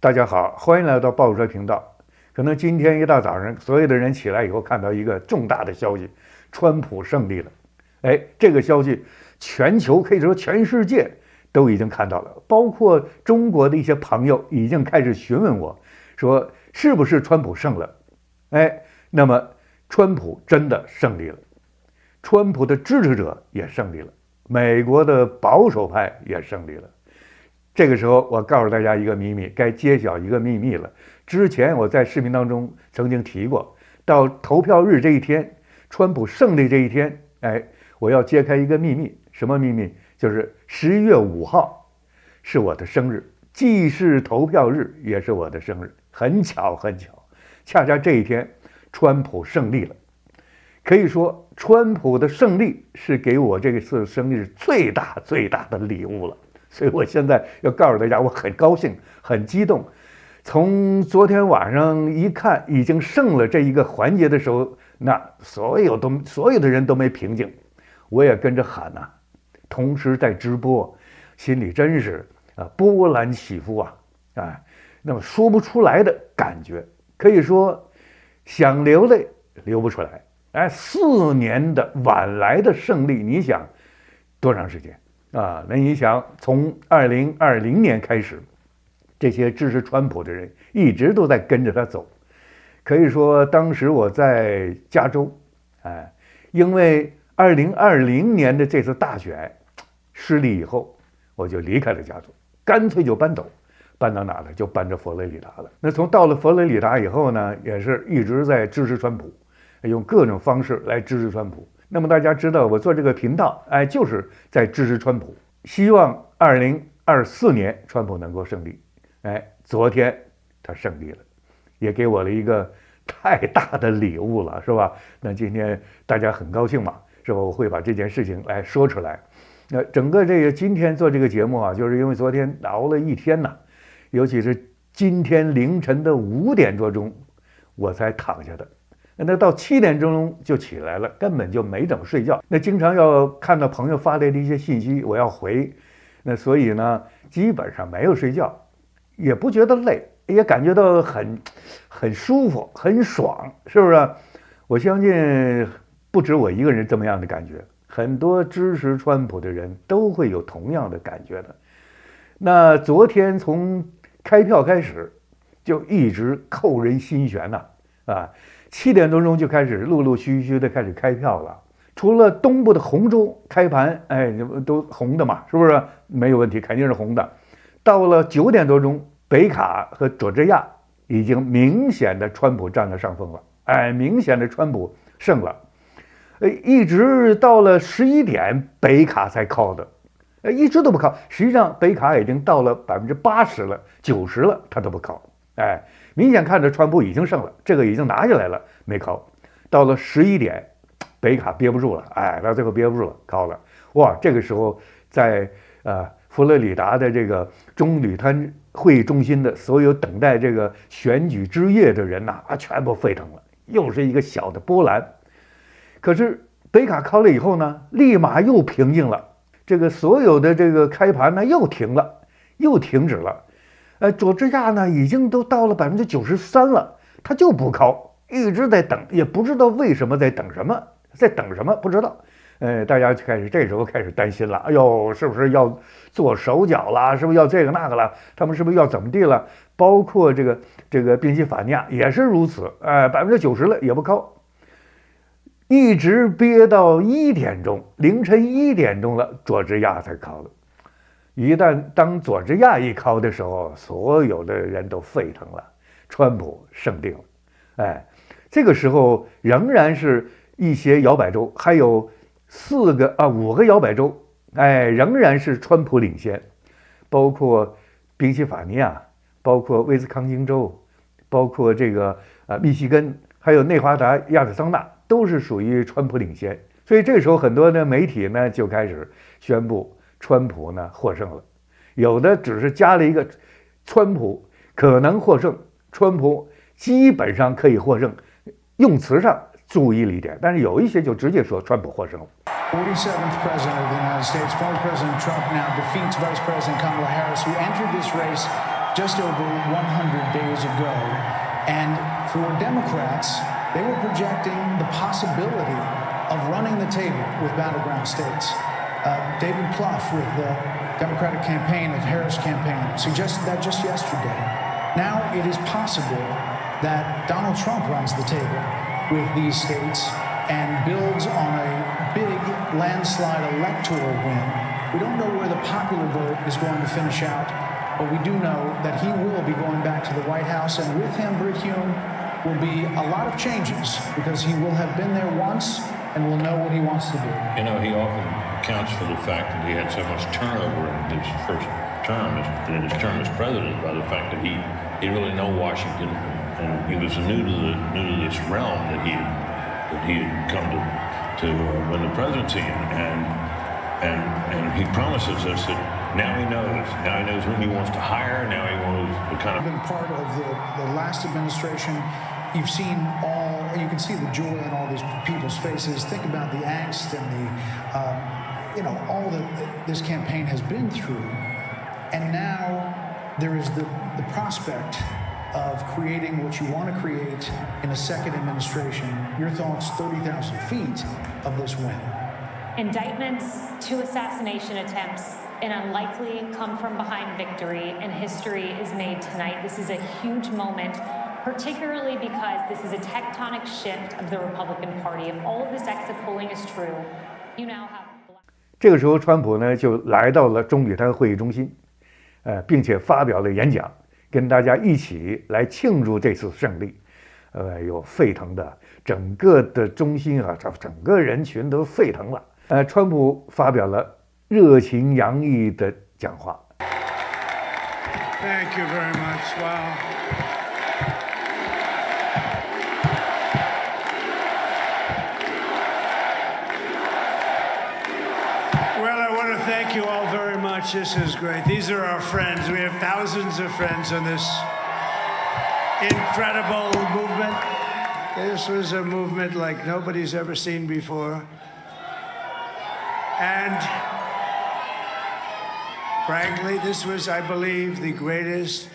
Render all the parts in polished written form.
大家好，欢迎来到报社频道。可能今天一大早上，所有的人起来以后看到一个重大的消息，川普胜利了。这个消息全球可以说全世界都已经看到了，包括中国的一些朋友已经开始询问我，说是不是川普胜了？那么川普真的胜利了，川普的支持者也胜利了，美国的保守派也胜利了。这个时候我告诉大家一个秘密，该揭晓一个秘密了。之前我在视频当中曾经提过，到投票日这一天，川普胜利这一天，我要揭开一个秘密。什么秘密？就是11月5号是我的生日，既是投票日也是我的生日，很巧很巧，恰恰这一天川普胜利了。可以说川普的胜利是给我这次生日最大的礼物了。所以我现在要告诉大家，我很高兴很激动。从昨天晚上一看已经胜了这一个环节的时候，那所有的人都没平静，我也跟着喊呐，同时在直播，心里真是波澜起伏那么说不出来的感觉，可以说想流泪流不出来。4年的晚来的胜利，你想多长时间？那你想从2020年开始，这些支持川普的人一直都在跟着他走。可以说当时我在加州，因为2020年的这次大选失利以后，我就离开了加州，干脆就搬走，搬到哪了？就搬到佛罗里达了。那到了佛罗里达以后呢，也是一直在支持川普，用各种方式来支持川普。那么大家知道我做这个频道，就是在支持川普，希望2024年川普能够胜利。昨天他胜利了，也给我了一个太大的礼物了，是吧？那今天大家很高兴嘛，是吧？我会把这件事情来说出来。那整个这个今天做这个节目就是因为昨天熬了一天呐，尤其是今天凌晨的5点多钟我才躺下的。那到7点钟就起来了，根本就没怎么睡觉。那经常要看到朋友发来的一些信息，我要回，那所以呢，基本上没有睡觉，也不觉得累，也感觉到很舒服，很爽，是不是？我相信不止我一个人这么样的感觉，很多支持川普的人都会有同样的感觉的。那昨天从开票开始，就一直扣人心弦7点多钟就开始陆陆续续的开始开票了。除了东部的红州开盘，都红的嘛，是不是？没有问题，肯定是红的。到了9点多钟，北卡和佐治亚已经明显的川普占了上风了，明显的川普胜了。一直到了11点，北卡才靠的，一直都不靠。实际上，北卡已经到了80%了、90%了，他都不靠。明显看着川普已经胜了，这个已经拿下来了，没靠。到了11点，北卡憋不住了，到最后憋不住了，靠了。哇，这个时候在佛罗里达的这个中旅滩会议中心的所有等待这个选举之夜的人全部沸腾了，又是一个小的波澜。可是北卡靠了以后呢，立马又平静了，这个所有的这个开盘呢又停了，又停止了。佐治亚呢已经都到了93%了，他就不靠，一直在等，也不知道为什么在等什么，不知道。大家这时候开始担心了，是不是要做手脚了？是不是要这个那个了？他们是不是要怎么地了？包括这个宾夕法尼亚也是如此，90%了也不靠，一直憋到1点钟，凌晨1点钟了，佐治亚才靠了。当佐治亚一靠的时候，所有的人都沸腾了，川普胜定了。这个时候仍然是一些摇摆州，还有5个摇摆州，仍然是川普领先，包括宾夕法尼亚，包括威斯康星州，包括这个密西根，还有内华达、亚利桑那，都是属于川普领先。所以这时候很多的媒体呢就开始宣布川普呢获胜了，有的只是加了一个川普可能获胜，川普基本上可以获胜，用词上注意了一点，但是有一些就直接说川普获胜了。47th President of the United States, former President Trump now defeats Vice President Kamala Harris, who entered this race just over 100 days ago. And for Democrats, they were projecting the possibility of running the table with battleground states. David Plouffe with the Democratic campaign of Harris' campaign suggested that just yesterday. Now it is possible that Donald Trump runs the table with these states and builds on a big landslide electoral win. We don't know where the popular vote is going to finish out, but we do know that he will be going back to the White House, and with him, Brit Hume, will be a lot of changes because he will have been there once and will know what he wants to do. You know, he often accounts for the fact that he had so much turnover in his first term, in his term as president, by the fact that he really know Washington, and he was new to this realm that he had come to win the presidency in, and he promises us that now he knows who he wants to hire. Now he knows the kind of. Been part of the last administration. You've seen you can see the joy on all these people's faces. Think about the angst and all that this campaign has been through. And now there is the prospect of creating what you want to create in a second administration. Your thoughts, 30,000 feet of this win. Indictments, 2 assassination attempts, an unlikely come-from-behind victory, and history is made tonight. This is a huge moment, particularly because this is a tectonic shift of the Republican Party. If all of this exit polling is true, you now have. 这个时候，川普呢就来到了中礼堂会议中心，并且发表了演讲，跟大家一起来庆祝这次胜利。有沸腾的，整个的中心啊，整个人群都沸腾了。川普发表了热情洋溢的讲话。Thank you very much. Wow. Well, I want to thank you all very much. This is great. These are our friends. We have thousands of friends on this incredible movement. This was a movement like nobody's ever seen before. And frankly, this was, I believe, the greatest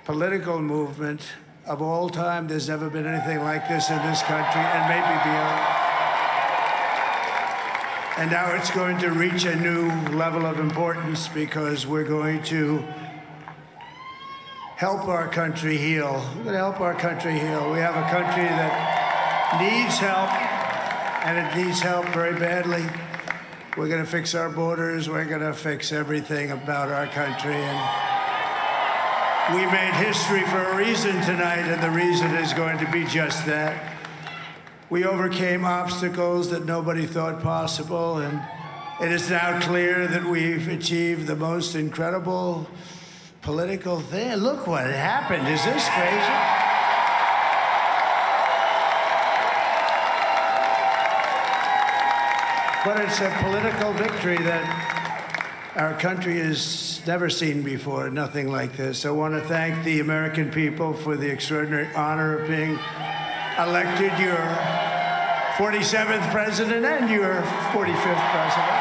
political movement of all time. There's never been anything like this in this country, and maybe beyond. And now it's going to reach a new level of importance because we're going to help our country heal. We're going to help our country heal. We have a country that needs help, and it needs help very badly. We're going to fix our borders. We're going to fix everything about our country. And we made history for a reason tonight, and the reason is going to be just that. We overcame obstacles that nobody thought possible, and it is now clear that we've achieved the most incredible political thing. Look what happened. Is this crazy? But it's a political victory that our country has never seen before, nothing like this. I want to thank the American people for the extraordinary honor of being elected your 47th president and your 45th president.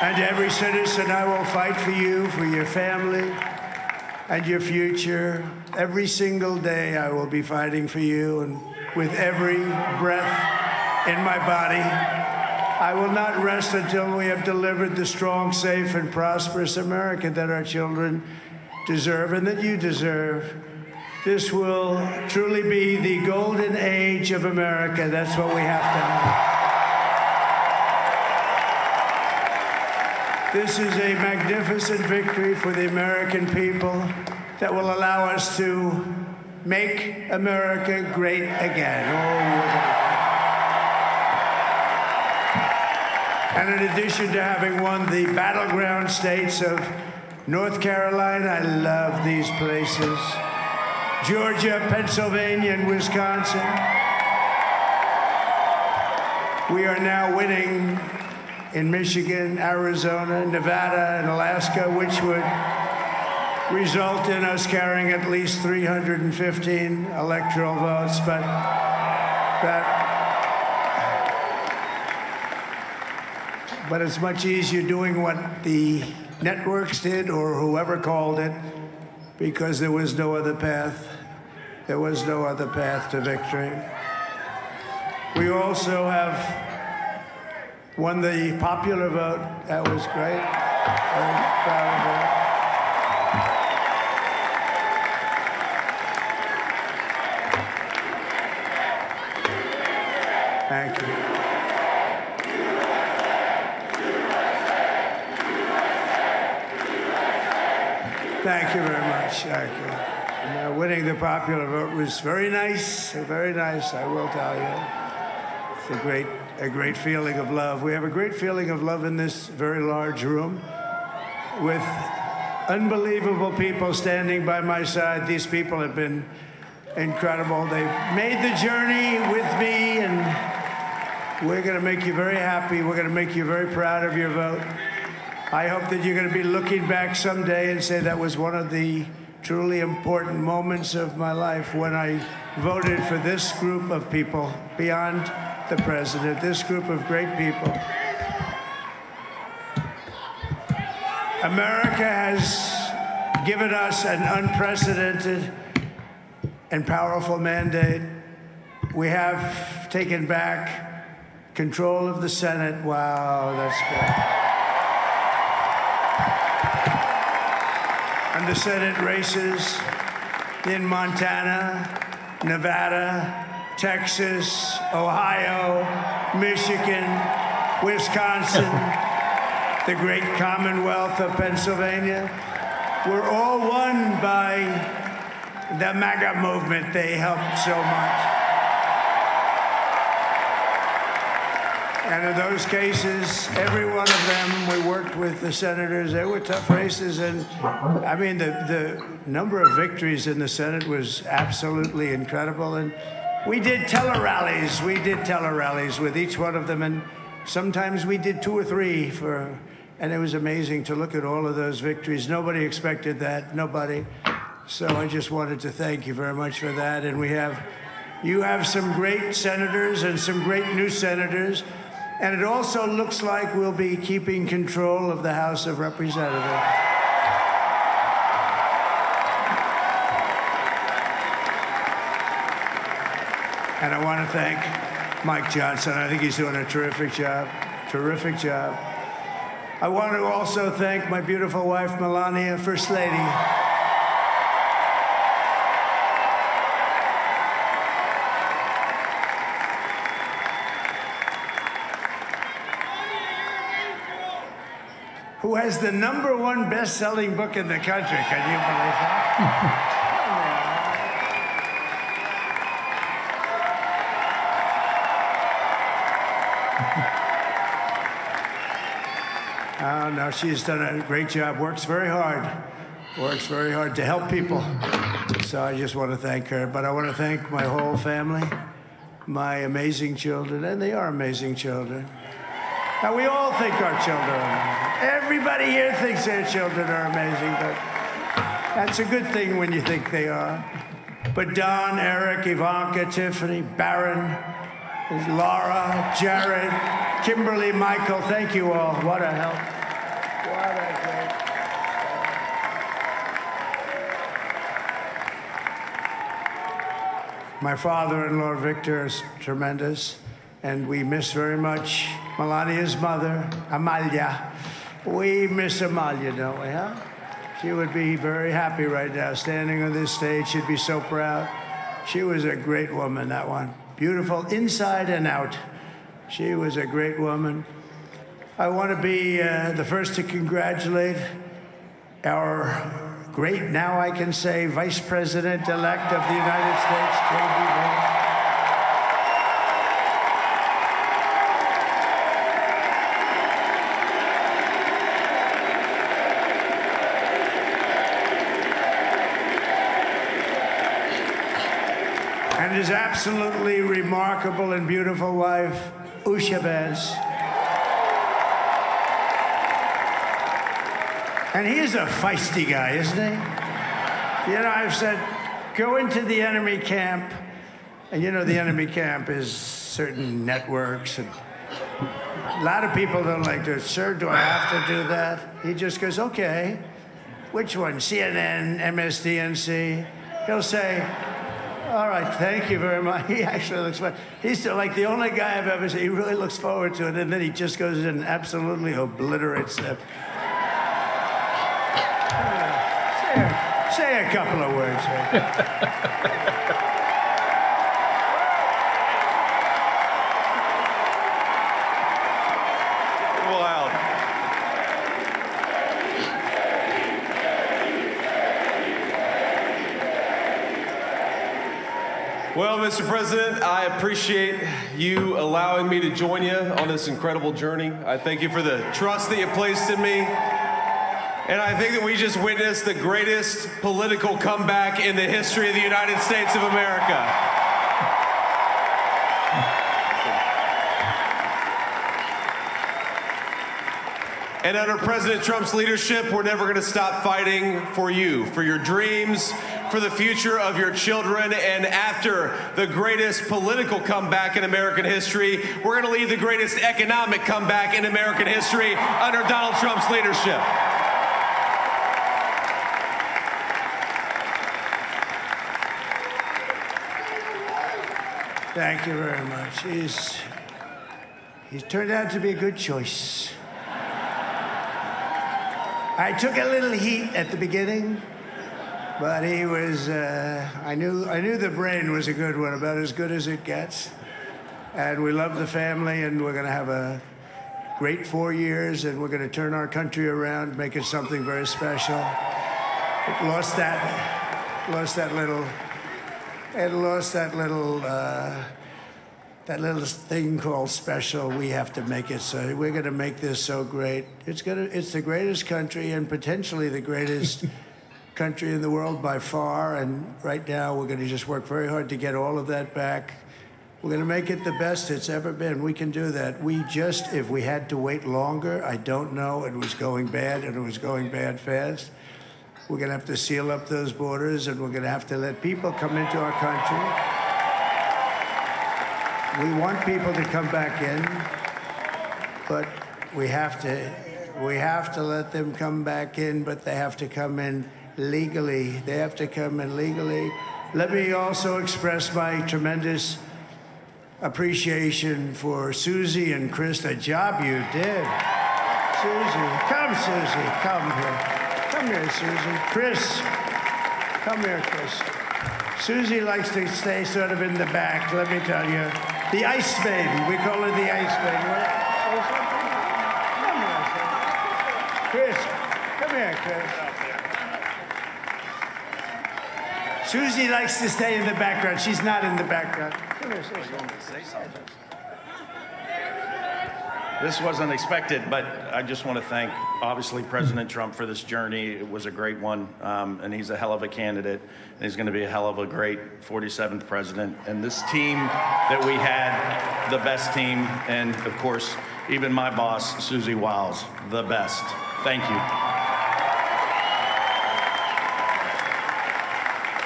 And every citizen, I will fight for you, for your family, and your future. Every single day, I will be fighting for you, and with every breath in my body, I will not rest until we have delivered the strong, safe, and prosperous America that our children deserve and that you deserve. This will truly be the golden age of America. That's what we have to have. This is a magnificent victory for the American people that will allow us to make America great again. And in addition to having won the battleground states of North Carolina, I love these places, Georgia, Pennsylvania, and Wisconsin, we are now winning in Michigan, Arizona, Nevada, and Alaska, which would result in us carrying at least 315 electoral votes, but but it's much easier doing what the networks did or whoever called it, because there was no other path. There was no other path to victory. We also have won the popular vote. That was great. Very proud of that. Thank you. Thank you very much. Thank you. Winning the popular vote was very nice, I will tell you. It's a great feeling of love. We have a great feeling of love in this very large room with unbelievable people standing by my side. These people have been incredible. They've made the journey with me, and we're going to make you very happy. We're going to make you very proud of your vote. I hope that you're going to be looking back someday and say that was one of the truly important moments of my life when I voted for this group of people beyond the president, this group of great people. America has given us an unprecedented and powerful mandate. We have taken back control of the Senate. Wow, that's good. And the Senate races in Montana, Nevada, Texas, Ohio, Michigan, Wisconsin, the great Commonwealth of Pennsylvania, were all won by the Maga movement. They helped so much. And in those cases, every one of them, we worked with the senators. They were tough races. And I mean, the number of victories in the Senate was absolutely incredible. And we did tele-rallies. We did tele-rallies with each one of them. And sometimes we did 2 or 3 and it was amazing to look at all of those victories. Nobody expected that, nobody. So I just wanted to thank you very much for that. And you have some great senators and some great new senators. And it also looks like we'll be keeping control of the House of Representatives. And I want to thank Mike Johnson. I think he's doing a terrific job. Terrific job. I want to also thank my beautiful wife, Melania, First Lady. Who has the #1 best-selling book in the country. Can you believe that? Oh, no, she's done a great job. Works very hard to help people. So I just want to thank her. But I want to thank my whole family, my amazing children, and they are amazing children. Now, we all think our children are amazing. Everybody here thinks their children are amazing, but that's a good thing when you think they are. But Don, Eric, Ivanka, Tiffany, Barron, Laura, Jared, Kimberly, Michael, thank you all. What a help. What a great. My father-in-law, Victor, is tremendous. And we miss very much Melania's mother, Amalia. We miss Amalia, don't we, huh? She would be very happy right now, standing on this stage. She'd be so proud. She was a great woman, that one. Beautiful inside and out. She was a great woman. I want to be the first to congratulate our great, now I can say, Vice President-elect of the United States, J.D. Vance. And his absolutely remarkable and beautiful wife, Usha Vance. And he is a feisty guy, isn't he? You know, I've said, go into the enemy camp. And you know, the enemy camp is certain networks and A lot of people don't like to, sir, do I have to do that? He just goes, okay. Which one? CNN, MSDNC? He'll say, all right, thank you very much. He actually looks fun. He's still like the only guy I've ever seen. He really looks forward to it, and then he just goes and absolutely obliterates them. Say a couple of words here. Well, Mr. President, I appreciate you allowing me to join you on this incredible journey. I thank you for the trust that you placed in me. And I think that we just witnessed the greatest political comeback in the history of the United States of America. And under President Trump's leadership, we're never going to stop fighting for you, for your dreams, for the future of your children. And after the greatest political comeback in American history, we're going to lead the greatest economic comeback in American history under Donald Trump's leadership. Thank you very much. He's turned out to be a good choice. I took a little heat at the beginning, but he was, I knew the brain was a good one, about as good as it gets. And we love the family, and we're going to have a great 4 years, and we're going to turn our country around, make it something very special. It lost that little thing called special. We have to make it so. We're going to make this so great. It's the greatest country and potentially the greatest country in the world by far. And right now we're going to just work very hard to get all of that back. We're going to make it the best it's ever been. We can do that. If we had to wait longer, I don't know. It was going bad, and it was going bad fast. We're going to have to seal up those borders, and we're going to have to let people come into our country. We want people to come back in, but we have to let them come back in, but they have to come in legally. They have to come in legally. Let me also express my tremendous appreciation for Susie and Chris, the job you did. Susie, come here. Come here, Susie. Chris, come here, Chris. Susie likes to stay sort of in the back, let me tell you. The ice maiden, we call her the ice maiden. Come here, Chris. Come here, Chris. Susie likes to stay in the background. She's not in the background. Come here, Susie. This wasn't expected, but I just want to thank, obviously, President Trump for this journey. It was a great one, and he's a hell of a candidate, and he's going to be a hell of a great 47th president. And this team that we had, the best team, and, of course, even my boss, Susie Wiles, the best. Thank you.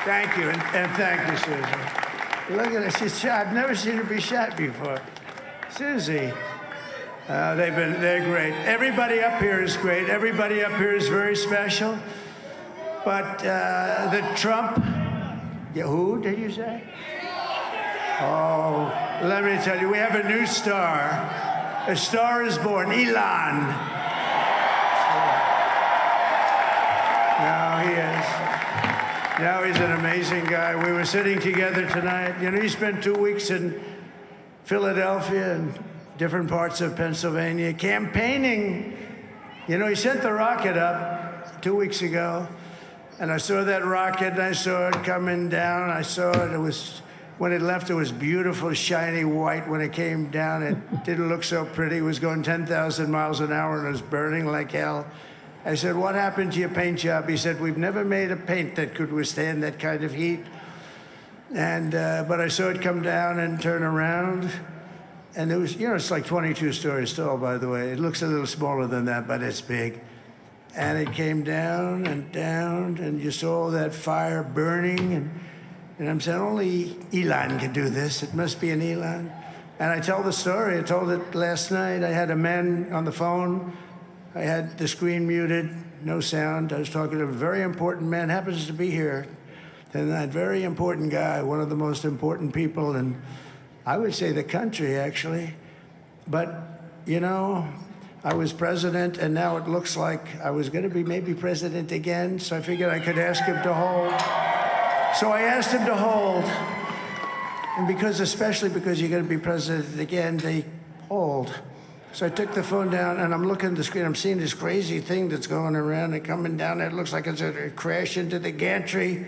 Thank you, and thank you, Susie. Look at her. She's shot. I've never seen her be shot before. Susie. They're great. Everybody up here is great. Everybody up here is very special. But the Trump, who did you say? Oh, let me tell you, we have a new star. A star is born, Elon. Now he is. Now he's an amazing guy. We were sitting together tonight. You know, he spent 2 weeks in Philadelphia and different parts of Pennsylvania, campaigning. You know, he sent the rocket up 2 weeks ago, and I saw that rocket, and I saw it coming down. I saw it. It was, when it left, it was beautiful, shiny white. When it came down, it didn't look so pretty. It was going 10,000 miles an hour, and it was burning like hell. I said, what happened to your paint job? He said, we've never made a paint that could withstand that kind of heat. And, but I saw it come down and turn around. And it was, you know, it's like 22 stories tall, by the way. It looks a little smaller than that, but it's big. And it came down, and you saw that fire burning. And I'm saying, only Elon can do this. It must be an Elon. And I tell the story. I told it last night. I had a man on the phone. I had the screen muted, no sound. I was talking to a very important man, happens to be here. And that very important guy, one of the most important people in, I would say, the country, actually. But, you know, I was president, and now it looks like I was going to be maybe president again, so I figured I could ask him to hold. So I asked him to hold. And especially because you're going to be president again, they hold. So I took the phone down, and I'm looking at the screen. I'm seeing this crazy thing that's going around and coming down. It looks like it's going to crash into the gantry.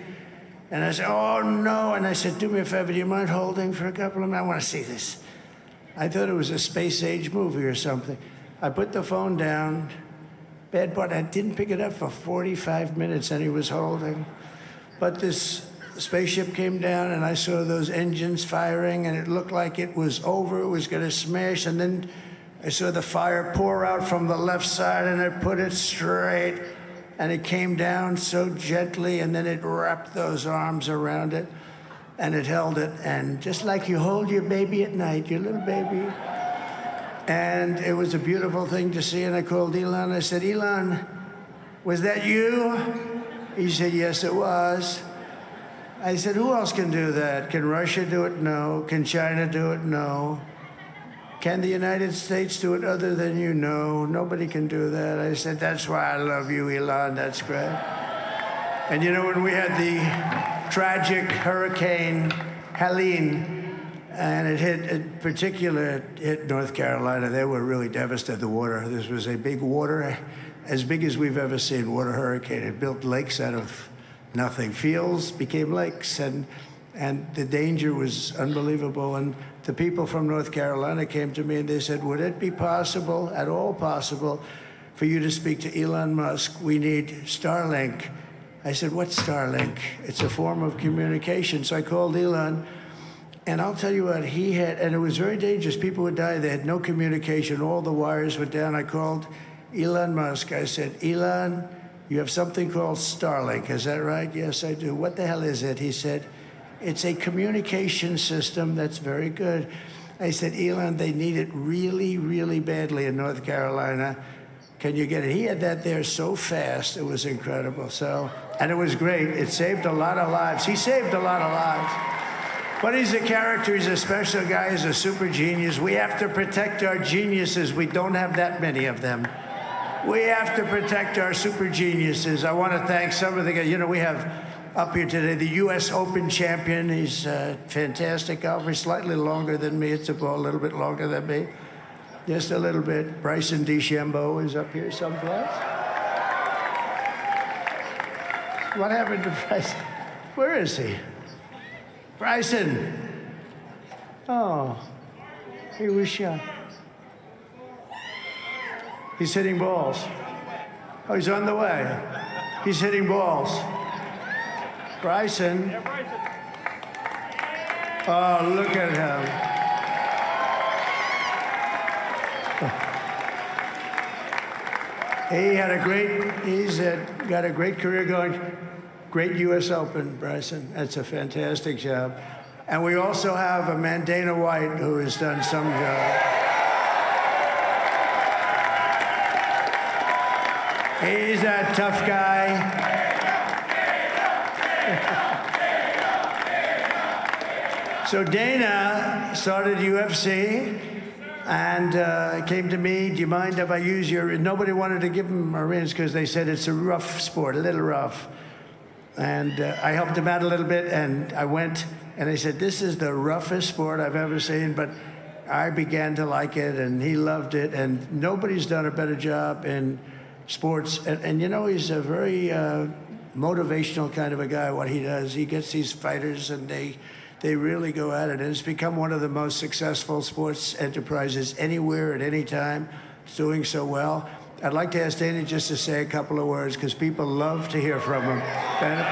And I said, oh, no. And I said, do me a favor, do you mind holding for a couple of minutes? I want to see this. I thought it was a space-age movie or something. I put the phone down. Bad part, I didn't pick it up for 45 minutes, and he was holding. But this spaceship came down, and I saw those engines firing, and it looked like it was over. It was going to smash. And then I saw the fire pour out from the left side, and I put it straight. And it came down so gently, and then it wrapped those arms around it, and it held it. And just like you hold your baby at night, your little baby. And it was a beautiful thing to see. And I called Elon. I said, Elon, was that you? He said, yes, it was. I said, who else can do that? Can Russia do it? No. Can China do it? No. Can the United States do it other than you? No, nobody can do that. I said, that's why I love you, Elon. That's great. And you know, when we had the tragic Hurricane Helene, and it hit North Carolina, they were really devastated, the water. This was a big water, as big as we've ever seen, water hurricane. It built lakes out of nothing. Fields became lakes, and the danger was unbelievable. And the people from North Carolina came to me and they said, would it be possible, at all possible, for you to speak to Elon Musk? We need Starlink. I said, what's Starlink? It's a form of communication. So I called Elon, and I'll tell you what, he had, and it was very dangerous. People would die. They had no communication. All the wires were down. I called Elon Musk. I said, Elon, you have something called Starlink. Is that right? Yes, I do. What the hell is it? He said, it's a communication system that's very good. I said, Elon, they need it really, really badly in North Carolina. Can you get it? He had that there so fast. It was incredible. So, and it was great. It saved a lot of lives. He saved a lot of lives. But he's a character. He's a special guy. He's a super genius. We have to protect our geniuses. We don't have that many of them. We have to protect our super geniuses. I want to thank some of the guys. You know, we have up here today the U.S. Open champion. He's a fantastic golfer, slightly longer than me. It's a little bit longer than me, just a little bit. Bryson DeChambeau is up here someplace. What happened to Bryson? Where is he? Bryson. Oh, he was shot. He's hitting balls. Oh, he's on the way. He's hitting balls. Bryson. Oh, look at him. He's got a great career going. Great U.S. Open, Bryson. That's a fantastic job. And we also have a man, Dana White, who has done some job. He's a tough guy. So Dana started UFC and came to me, do you mind if I use your... Nobody wanted to give him Marines because they said it's a rough sport, a little rough. And I helped him out a little bit, and I went, and I said, this is the roughest sport I've ever seen, but I began to like it, and he loved it, and nobody's done a better job in sports. And you know, he's a very motivational kind of a guy, what he does. He gets these fighters, and they really go at it. And it's become one of the most successful sports enterprises anywhere at any time. It's doing so well. I'd like to ask Dana just to say a couple of words, because people love to hear from him. Dana,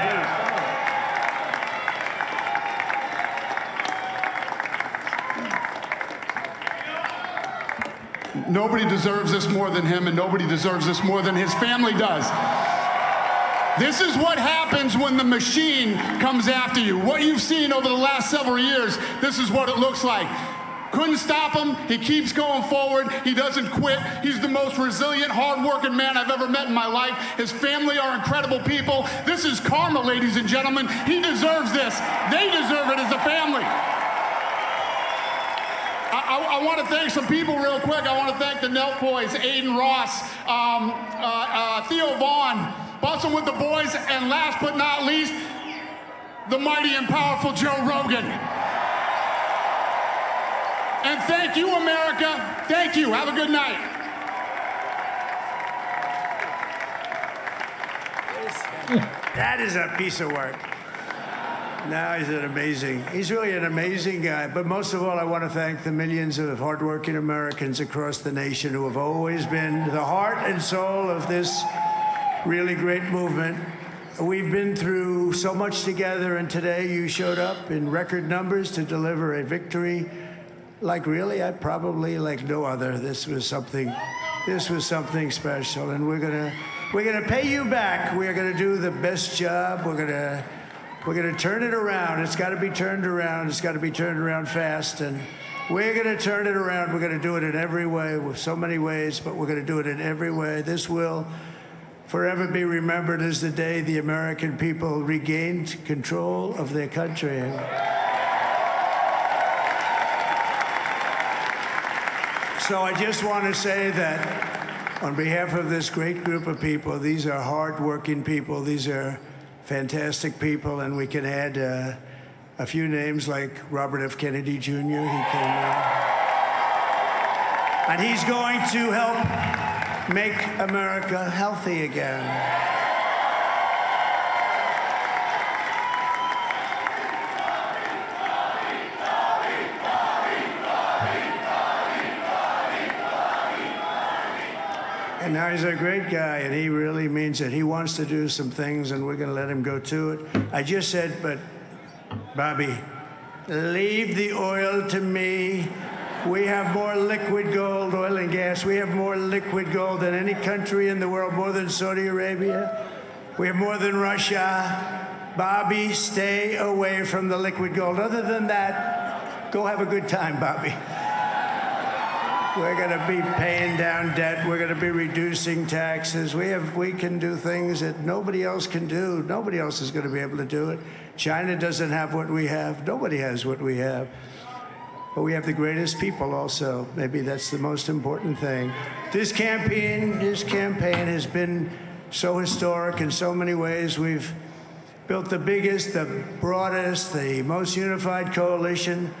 please. Nobody deserves this more than him, and nobody deserves this more than his family does. This is what happens when the machine comes after you. What you've seen over the last several years, this is what it looks like. Couldn't stop him. He keeps going forward. He doesn't quit. He's the most resilient, hard-working man I've ever met in my life. His family are incredible people. This is karma, ladies and gentlemen. He deserves this. They deserve it as a family. I want to thank some people real quick. I want to thank the Nelk boys, Aiden Ross, Theo Vaughn, Bussin' with the boys, and last but not least, the mighty and powerful Joe Rogan. And thank you, America. Thank you. Have a good night. That is a piece of work. No, he's really an amazing guy. But most of all, I want to thank the millions of hardworking Americans across the nation who have always been the heart and soul of this really great movement. We've been through so much together, and today you showed up in record numbers to deliver a victory like probably like no other. This was something special, and we're gonna pay you back. We're gonna do the best job. We're gonna turn it around. It's got to be turned around. It's got to be turned around fast, and we're gonna turn it around. We're gonna do it in every way, with so many ways, but we're gonna do it in every way. This will forever be remembered as the day the American people regained control of their country. So I just want to say that on behalf of this great group of people, these are hard-working people, these are fantastic people, and we can add a few names like Robert F. Kennedy Jr. He came in. And he's going to help make America healthy again. And now he's a great guy, and he really means it. He wants to do some things, and we're going to let him go to it. I just said, but, Bobby, leave the oil to me. We have more liquid gold, oil and gas. We have more liquid gold than any country in the world, more than Saudi Arabia. We have more than Russia. Bobby, stay away from the liquid gold. Other than that, go have a good time, Bobby. We're going to be paying down debt. We're going to be reducing taxes. We can do things that nobody else can do. Nobody else is going to be able to do it. China doesn't have what we have. Nobody has what we have. But we have the greatest people also. Maybe that's the most important thing. This campaign has been so historic in so many ways. We've built the biggest, the broadest, the most unified coalition.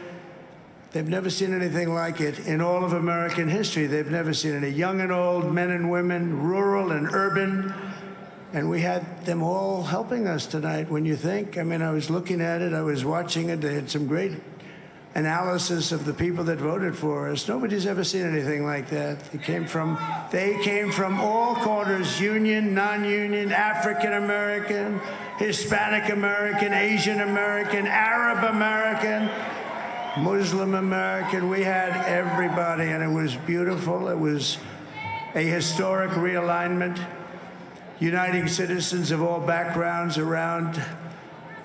They've never seen anything like it in all of American history. They've never seen it. Young and old, men and women, rural and urban. And we had them all helping us tonight. When you think, I mean, I was looking at it, I was watching it. They had some great analysis of the people that voted for us. Nobody's ever seen anything like that. They came from all corners, union, non-union, African American, Hispanic American, Asian American, Arab American, Muslim American. We had everybody, and it was beautiful. It was a historic realignment, uniting citizens of all backgrounds around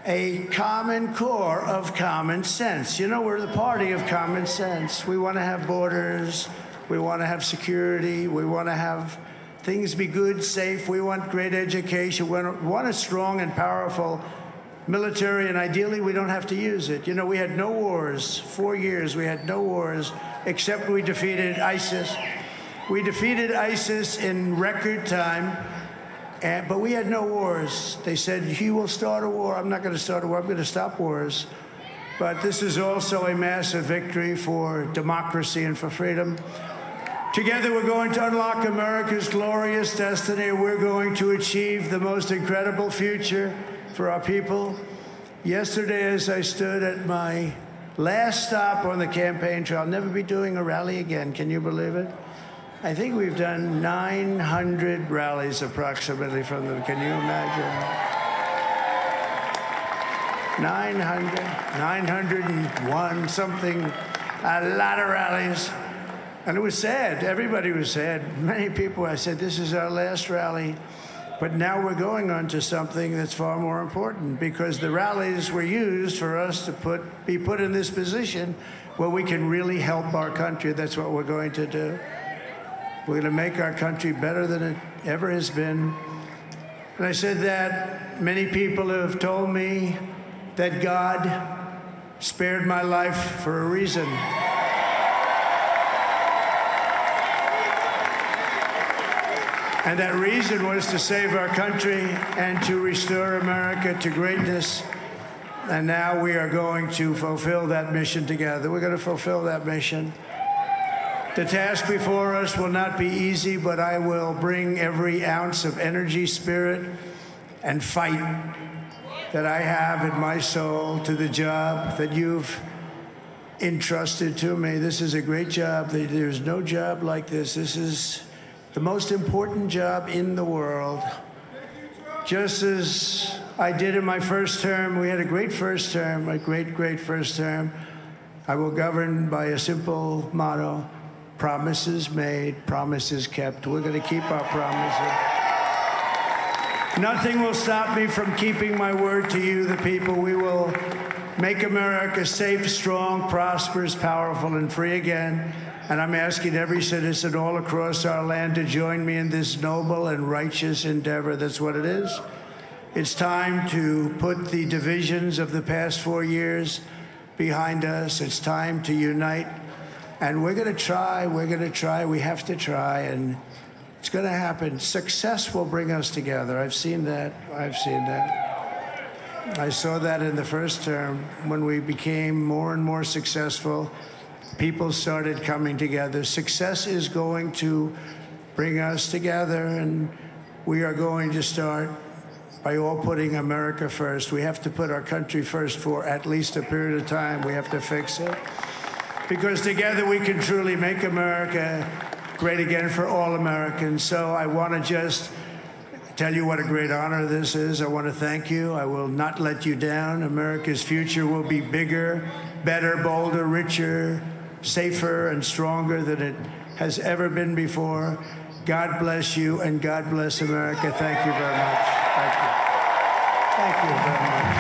a common core of common sense. You know, we're the party of common sense. We want to have borders. We want to have security. We want to have things be good, safe. We want great education. We want a strong and powerful military, and ideally we don't have to use it. You know, we had no wars. 4 years we had no wars, except we defeated ISIS. We defeated ISIS in record time, but we had no wars. They said, he will start a war. I'm not going to start a war. I'm going to stop wars. But this is also a massive victory for democracy and for freedom. Together we're going to unlock America's glorious destiny. We're going to achieve the most incredible future for our people. Yesterday, as I stood at my last stop on the campaign trail, I'll never be doing a rally again. Can you believe it? I think we've done 900 rallies approximately from them. Can you imagine? 901 something, a lot of rallies. And it was sad. Everybody was sad. Many people, I said, this is our last rally. But now we're going on to something that's far more important, because the rallies were used for us to be put in this position where we can really help our country. That's what we're going to do. We're going to make our country better than it ever has been. And I said that many people have told me that God spared my life for a reason. And that reason was to save our country and to restore America to greatness. And now we are going to fulfill that mission together. We're going to fulfill that mission. The task before us will not be easy, but I will bring every ounce of energy, spirit, and fight that I have in my soul to the job that you've entrusted to me. This is a great job. There's no job like this. This is the most important job in the world. Just as I did in my first term, we had a great first term, a great first term. I will govern by a simple motto: promises made, promises kept. We're going to keep our promises. Nothing will stop me from keeping my word to you, the people. We will make America safe, strong, prosperous, powerful, and free again. And I'm asking every citizen all across our land to join me in this noble and righteous endeavor. That's what it is. It's time to put the divisions of the past 4 years behind us. It's time to unite. And we're going to try. We have to try. And it's going to happen. Success will bring us together. I've seen that. I saw that in the first term. When we became more and more successful, people started coming together. Success is going to bring us together, and we are going to start by all putting America first. We have to put our country first for at least a period of time. We have to fix it. Because together we can truly make America great again for all Americans. So I want to just tell you what a great honor this is. I want to thank you. I will not let you down. America's future will be bigger, better, bolder, richer, safer, and stronger than it has ever been before. God bless you, and God bless America. Thank you very much. Thank you. Thank you very much.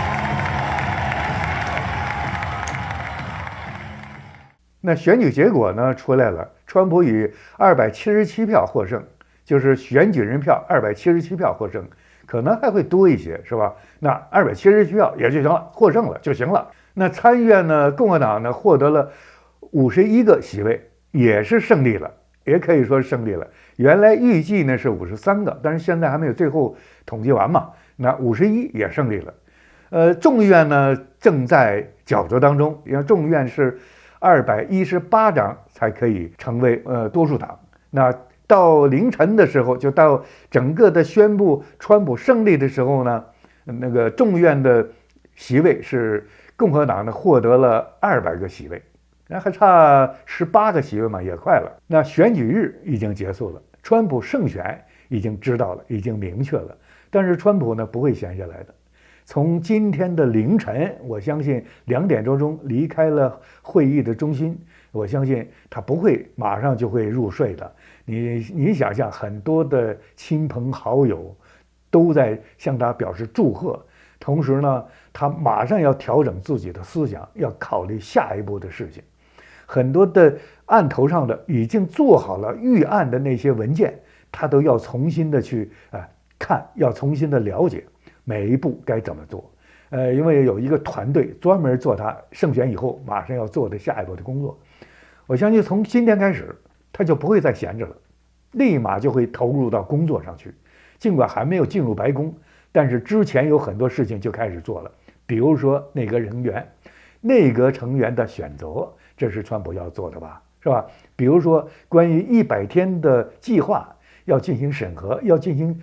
那选举结果呢出来了，川普以277票获胜，就是选举人票277票获胜，可能还会多一些，是吧？那277票也就行了，获胜了就行了。那参议院呢，共和党呢获得了51个席位，也是胜利了，也可以说是胜利了。原来预计呢是53个，但是现在还没有最后统计完嘛，那51也胜利了。众议院呢正在角逐当中，因为众议院是218张才可以成为多数党。那到凌晨的时候，就到整个的宣布川普胜利的时候呢，那个众议院的席位是共和党呢获得了200个席位，那还差18个席位嘛，也快了。那选举日已经结束了，川普胜选已经知道了，已经明确了，但是川普呢不会闲下来的。从今天的凌晨，我相信2点多钟离开了会议的中心，我相信他不会马上就会入睡的。你想想，很多的亲朋好友都在向他表示祝贺，同时呢，他马上要调整自己的思想，要考虑下一步的事情。很多的案头上的已经做好了预案的那些文件，他都要重新的去看，要重新的了解每一步该怎么做。因为有一个团队专门做他胜选以后马上要做的下一步的工作。我相信从今天开始，他就不会再闲着了，立马就会投入到工作上去。尽管还没有进入白宫，但是之前有很多事情就开始做了，比如说内阁成员的选择，这是川普要做的吧，是吧？比如说关于100天的计划要进行审核，要进行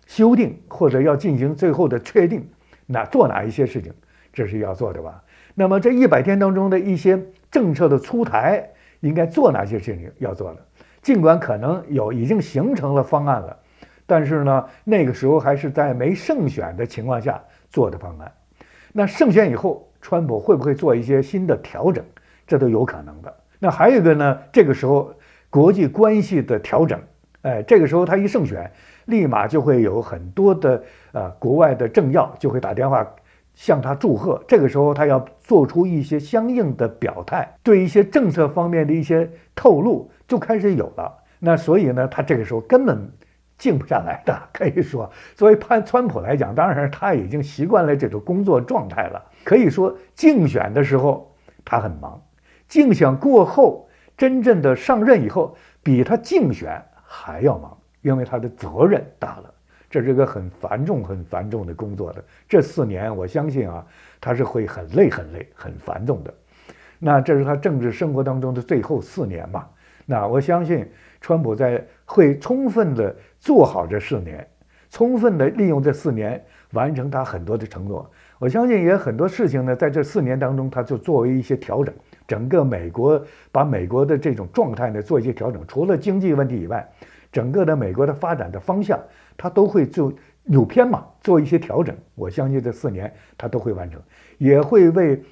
修订，或者要进行最后的确定，那做哪一些事情，这是要做的吧？那么这100天当中的一些政策的出台，应该做哪些事情要做的？尽管可能已经形成了方案了，但是呢，那个时候还是在没胜选的情况下做的方案。那胜选以后，川普会不会做一些新的调整？这都有可能的。那还有一个呢，这个时候国际关系的调整，这个时候他一胜选，立马就会有很多的国外的政要就会打电话向他祝贺。这个时候他要做出一些相应的表态，对一些政策方面的一些透露就开始有了。那所以呢，他这个时候根本静不下来的，可以说，作为川普来讲，当然他已经习惯了这种工作状态了。可以说，竞选的时候他很忙，竞选过后，真正的上任以后，比他竞选还要忙，因为他的责任大了。这是一个很繁重的工作的。这4年，我相信啊，他是会很累、很繁重的。那这是他政治生活当中的最后4年嘛。那我相信川普会充分的做好这4年，充分的利用这4年完成他很多的承诺。我相信也很多事情呢，在这4年当中，他就作为一些调整，整个把美国的这种状态呢做一些调整。除了经济问题以外，整个的美国的发展的方向，他都会扭偏嘛，做一些调整。我相信这4年他都会完成，也会为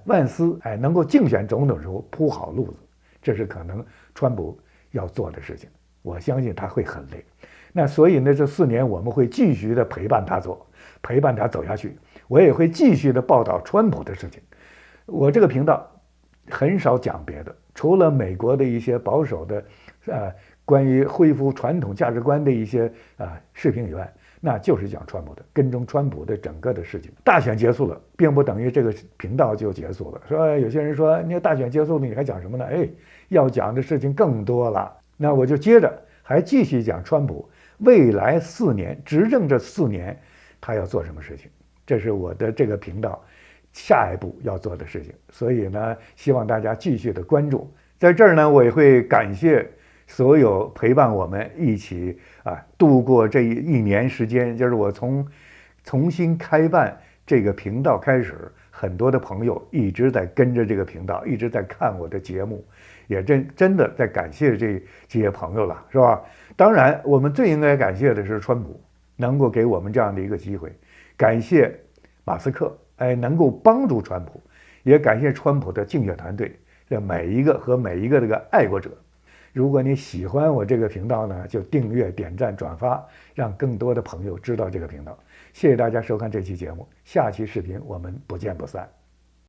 万斯能够竞选总统的时候铺好路子。这是可能川普要做的事情。我相信他会很累。那所以呢，这4年我们会继续的陪伴他走下去。我也会继续的报道川普的事情。我这个频道很少讲别的，除了美国的一些保守的关于恢复传统价值观的一些视频以外，那就是讲川普的，跟踪川普的整个的事情。大选结束了，并不等于这个频道就结束了。说有些人说，你大选结束了，你还讲什么呢？要讲的事情更多了。那我就接着还继续讲川普未来4年执政这4年他要做什么事情。这是我的这个频道下一步要做的事情。所以呢，希望大家继续的关注。在这儿呢，我也会感谢所有陪伴我们一起度过这1年时间，就是我重新开办这个频道开始，很多的朋友一直在跟着这个频道，一直在看我的节目，也真的在感谢这些朋友了，是吧？当然，我们最应该感谢的是川普能够给我们这样的一个机会，感谢马斯克能够帮助川普，也感谢川普的竞选团队的每一个这个爱国者。如果你喜欢我这个频道呢，就订阅、点赞、转发，让更多的朋友知道这个频道。谢谢大家收看这期节目，下期视频我们不见不散。